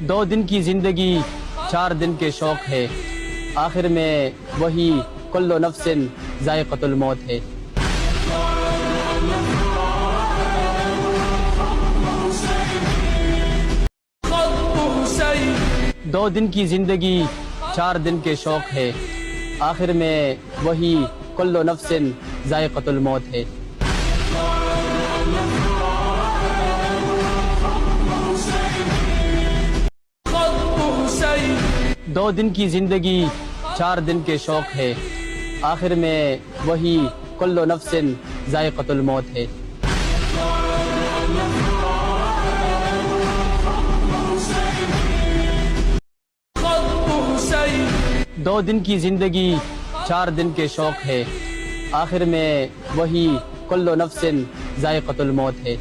دو دن کی زندگی 4 دن کے شوق ہے، آخر میں وہی کل نفس ذائقۃ الموت ہے۔ دو دن کی زندگی 4 دن کے شوق ہے، آخر میں وہی کل نفس ذائقۃ الموت ہے۔ دو دن کی زندگی 4 دن کے شوق ہے، آخر میں وہی کل نفس ذائقۃ الموت ہے۔ دو دن کی زندگی 4 دن کے شوق ہے، آخر میں وہی کل نفس ذائقۃ الموت ہے۔